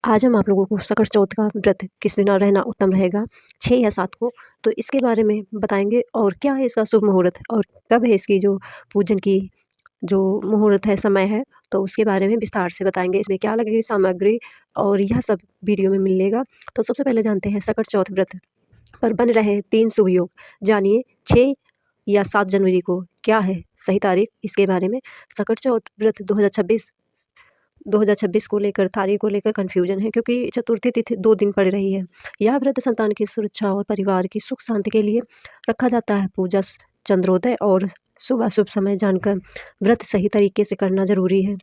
आज हम आप लोगों को सकट चौथ का व्रत किस दिन रहना उत्तम रहेगा, 6 या 7 को, तो इसके बारे में बताएँगे और क्या है इसका शुभ मुहूर्त और कब है इसकी जो पूजन की जो मुहूर्त है, समय है, तो उसके बारे में विस्तार से बताएँगे। इसमें क्या लगेगी सामग्री और यह सब वीडियो में मिलेगा। तो सबसे पहले जानते हैं सकट चौथ व्रत पर बन रहे 3 शुभ योग। जानिए 6 या 7 जनवरी को क्या है सही तारीख, इसके बारे में। सकट चौथ व्रत 2026 को लेकर तारीख को लेकर कन्फ्यूजन है क्योंकि चतुर्थी तिथि 2 दिन पड़ रही है। यह व्रत संतान की सुरक्षा और परिवार की सुख शांति के लिए रखा जाता है। पूजा चंद्रोदय और शुभ अशुभ समय जानकर व्रत सही तरीके से करना जरूरी है।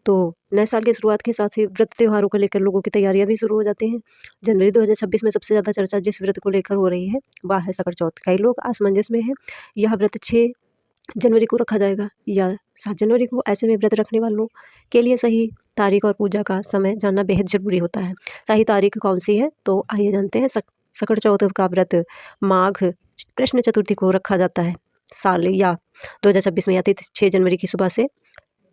तो नए साल की शुरुआत के साथ ही व्रत त्योहारों को लेकर लोगों की तैयारियां भी शुरू हो जाती हैं। जनवरी 2026 में सबसे ज़्यादा चर्चा जिस व्रत को लेकर हो रही है वह है सकट चौथ। कई लोग असमंजस में हैं, यह व्रत 6 जनवरी को रखा जाएगा या 7 जनवरी को। ऐसे में व्रत रखने वालों के लिए सही तारीख और पूजा का समय जानना बेहद ज़रूरी होता है। सही तारीख कौन सी है, तो आइए जानते हैं। सकट चौथ का व्रत माघ कृष्ण चतुर्थी को रखा जाता है। साल या 2026 में या तिथि 6 जनवरी की सुबह से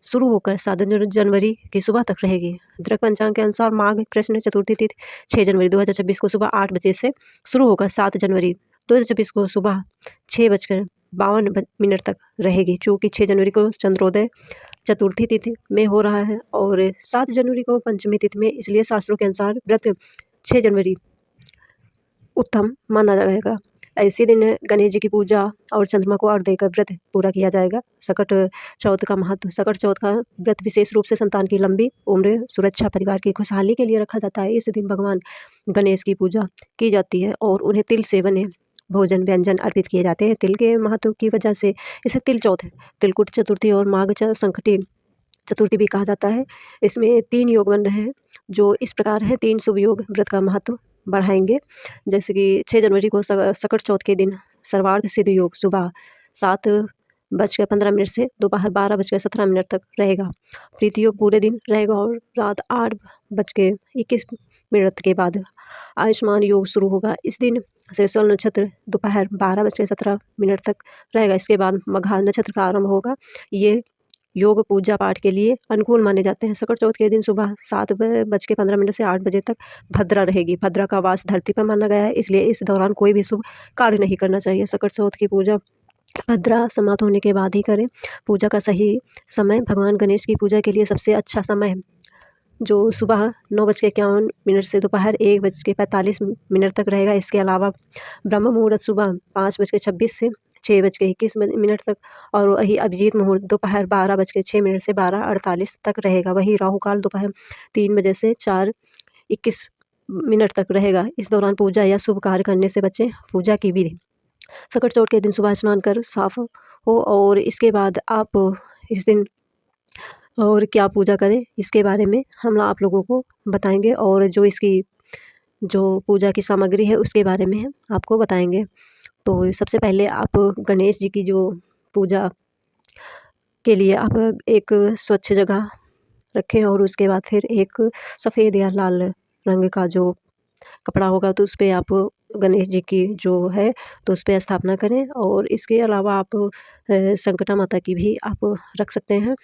शुरू होकर 7 जनवरी की सुबह तक रहेगी। दृक पंचांग के अनुसार माघ कृष्ण चतुर्थी तिथि 6 जनवरी 2026 को सुबह 8 बजे से शुरू होकर 7 जनवरी 2026 को सुबह 6:52 तक रहेगी। चूँकि 6 जनवरी को चंद्रोदय चतुर्थी तिथि में हो रहा है और 7 जनवरी को पंचमी तिथि में, इसलिए शास्त्रों के अनुसार व्रत 6 जनवरी उत्तम माना जाएगा। इसी दिन गणेश जी की पूजा और चंद्रमा को अर्घ्य देकर व्रत पूरा किया जाएगा। सकट चौथ का महत्व। सकट चौथ का व्रत विशेष रूप से संतान की लंबी उम्र, सुरक्षा, परिवार की खुशहाली के लिए रखा जाता है। इस दिन भगवान गणेश की पूजा की जाती है और उन्हें तिल से बने भोजन व्यंजन अर्पित किए जाते हैं। तिल के महत्व की वजह से इसे तिल चौथ, तिलकुट चतुर्थी और माघ संकटी चतुर्थी भी कहा जाता है। इसमें 3 योग बन रहे हैं जो इस प्रकार हैं। 3 शुभ योग व्रत का महत्व बढ़ाएंगे। जैसे कि 6 जनवरी को सकट चौथ के दिन सर्वार्थ सिद्ध योग सुबह 7:15 से दोपहर 12:17 तक रहेगा। प्रीति योग पूरे दिन रहेगा और रात 8:21 के बाद आयुष्मान योग शुरू होगा। इस दिन शेषल नक्षत्र दोपहर 12:17 तक रहेगा। इसके बाद मघा नक्षत्र का आरंभ होगा। ये योग पूजा पाठ के लिए अनुकूल माने जाते हैं। सकट चौथ के दिन सुबह 7:15 से 8 बजे तक भद्रा रहेगी। भद्रा का वास धरती पर माना गया है, इसलिए इस दौरान कोई भी शुभ कार्य नहीं करना चाहिए। सकट चौथ की पूजा भद्रा समाप्त होने के बाद ही करें। पूजा का सही समय भगवान गणेश की पूजा के लिए सबसे अच्छा समय है जो सुबह 9:51 से दोपहर 1:45 तक रहेगा। इसके अलावा ब्रह्म मुहूर्त सुबह 5:26 से 6:21 तक और वही अभिजीत मुहूर्त दोपहर 12:06 से 12:48 तक रहेगा। वही राहु काल दोपहर 3 बजे से 4:21 तक रहेगा। इस दौरान पूजा या शुभ कार्य करने से बचें। पूजा की विधि। सकट चौथ के दिन सुबह स्नान कर साफ हो और इसके बाद आप इस दिन और क्या पूजा करें, इसके बारे में हम आप लोगों को बताएंगे और जो इसकी जो पूजा की सामग्री है उसके बारे में हम आपको बताएंगे। तो सबसे पहले आप गणेश जी की जो पूजा के लिए आप एक स्वच्छ जगह रखें और उसके बाद फिर एक सफ़ेद या लाल रंग का जो कपड़ा होगा तो उस पे आप गणेश जी की जो है तो उस पे स्थापना करें। और इसके अलावा आप संकटा माता की भी आप रख सकते हैं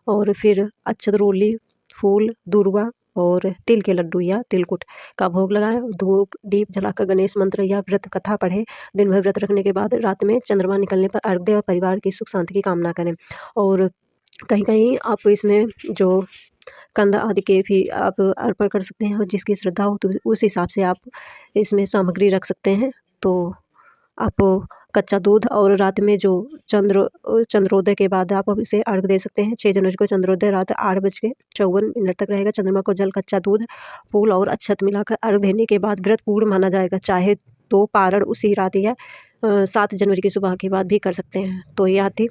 और फिर अक्षत रोली, फूल, दूर्वा और तिल के लड्डू या तिलकुट का भोग लगाएं। धूप दीप जलाकर गणेश मंत्र या व्रत कथा पढ़ें। दिन भर व्रत रखने के बाद रात में चंद्रमा निकलने पर अर्घ्य दें और परिवार की सुख शांति की कामना करें। और कहीं कहीं आप इसमें जो कंद आदि के भी आप अर्पण कर सकते हैं और जिसकी श्रद्धा हो तो उस हिसाब से आप इसमें सामग्री रख सकते हैं। तो आप कच्चा दूध और रात में जो चंद्रोदय के बाद आप इसे अर्घ दे सकते हैं। 6 जनवरी को चंद्रोदय रात 8:54 तक रहेगा। चंद्रमा को जल, कच्चा दूध, फूल और अक्षत मिलाकर अर्घ देने के बाद व्रत पूर्ण माना जाएगा। चाहे तो पारण उसी रात या 7 जनवरी की सुबह के बाद भी कर सकते हैं। तो यह थी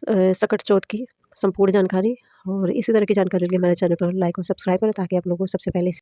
सकट चौथ की संपूर्ण जानकारी और इसी तरह की जानकारी के लिए मेरे चैनल पर लाइक और सब्सक्राइब करें ताकि आप लोगों को सबसे पहले